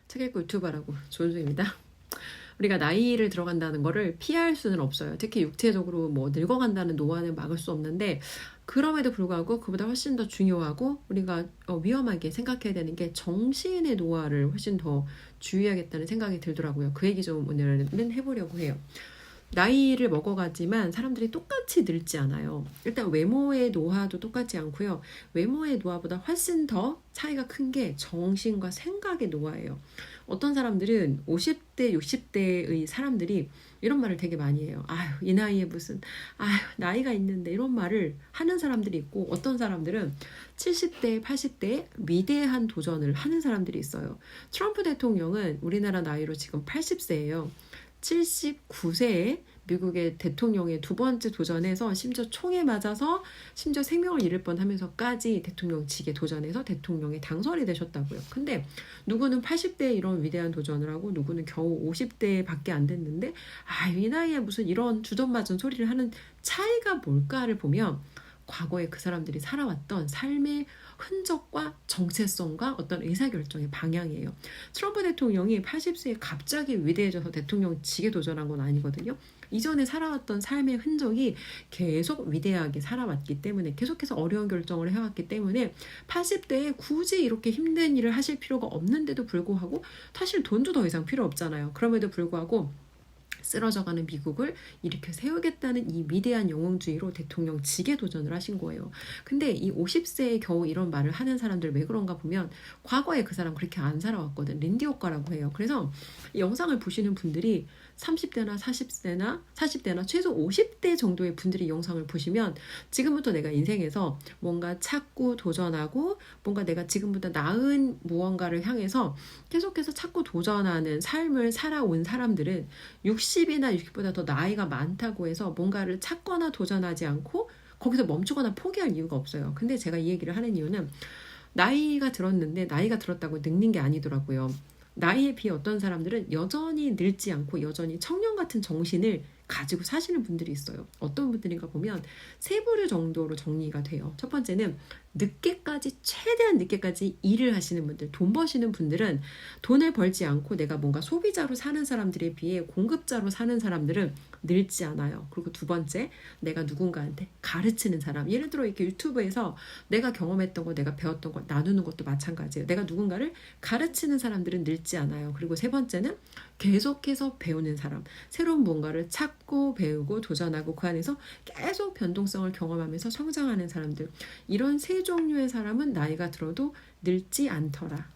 책 읽고 유튜버라고 조은수입니다. 우리가 나이를 들어간다는 거를 피할 수는 없어요. 특히 육체적으로 뭐 늙어간다는 노화는 막을 수 없는데 그럼에도 불구하고 그보다 훨씬 더 중요하고 우리가 위험하게 생각해야 되는 게 정신의 노화를 훨씬 더 주의하겠다는 생각이 들더라고요. 그 얘기 좀 오늘은 해보려고 해요. 나이를 먹어가지만 사람들이 똑같이 늙지 않아요. 일단 외모의 노화도 똑같지 않고요. 외모의 노화보다 훨씬 더 차이가 큰 게 정신과 생각의 노화예요. 어떤 사람들은 50대, 60대의 사람들이 이런 말을 되게 많이 해요. 아유, 이 나이에 무슨, 아유, 나이가 있는데 이런 말을 하는 사람들이 있고 어떤 사람들은 70대, 80대에 위대한 도전을 하는 사람들이 있어요. 트럼프 대통령은 우리나라 나이로 지금 80세예요. 79세에 미국의 대통령의 두 번째 도전에서 심지어 총에 맞아서 심지어 생명을 잃을 뻔하면서까지 대통령직에 도전해서 대통령에 당선이 되셨다고요. 근데 누구는 80대에 이런 위대한 도전을 하고 누구는 겨우 50대밖에 안 됐는데 이 나이에 무슨 이런 주전맞은 소리를 하는 차이가 뭘까를 보면 과거에 그 사람들이 살아왔던 삶의 흔적과 정체성과 어떤 의사결정의 방향이에요. 트럼프 대통령이 80세에 갑자기 위대해져서 대통령직에 도전한 건 아니거든요. 이전에 살아왔던 삶의 흔적이 계속 위대하게 살아왔기 때문에 계속해서 어려운 결정을 해왔기 때문에 80대에 굳이 이렇게 힘든 일을 하실 필요가 없는데도 불구하고 사실 돈도 더 이상 필요 없잖아요. 그럼에도 불구하고 쓰러져가는 미국을 일으켜 세우겠다는 이 위대한 영웅주의로 대통령직에 도전을 하신 거예요. 근데 이 50세에 겨우 이런 말을 하는 사람들 왜 그런가 보면 과거에 그 사람 그렇게 안 살아왔거든. 린디 효과라고 해요. 그래서 이 영상을 보시는 분들이 30대나 40대나 최소 50대 정도의 분들이 이 영상을 보시면 지금부터 내가 인생에서 뭔가 찾고 도전하고 뭔가 내가 지금보다 나은 무언가를 향해서 계속해서 찾고 도전하는 삶을 살아온 사람들은 60이나 60보다 더 나이가 많다고 해서 뭔가를 찾거나 도전하지 않고 거기서 멈추거나 포기할 이유가 없어요. 근데 제가 이 얘기를 하는 이유는 나이가 들었는데 나이가 들었다고 늙는 게 아니더라고요. 나이에 비해 어떤 사람들은 여전히 늙지 않고 여전히 청년 같은 정신을 가지고 사시는 분들이 있어요. 어떤 분들인가 보면 세 부류 정도로 정리가 돼요. 첫 번째는 최대한 늦게까지 일을 하시는 분들, 돈 버시는 분들은 돈을 벌지 않고 내가 뭔가 소비자로 사는 사람들에 비해 공급자로 사는 사람들은 늙지 않아요. 그리고 두 번째, 내가 누군가한테 가르치는 사람. 예를 들어 이렇게 유튜브에서 내가 경험했던 거, 내가 배웠던 거 나누는 것도 마찬가지예요. 내가 누군가를 가르치는 사람들은 늙지 않아요. 그리고 세 번째는 계속해서 배우는 사람. 새로운 뭔가를 찾고 배우고 도전하고 그 안에서 계속 변동성을 경험하면서 성장하는 사람들. 이런 세 종류의 사람은 나이가 들어도 늙지 않더라.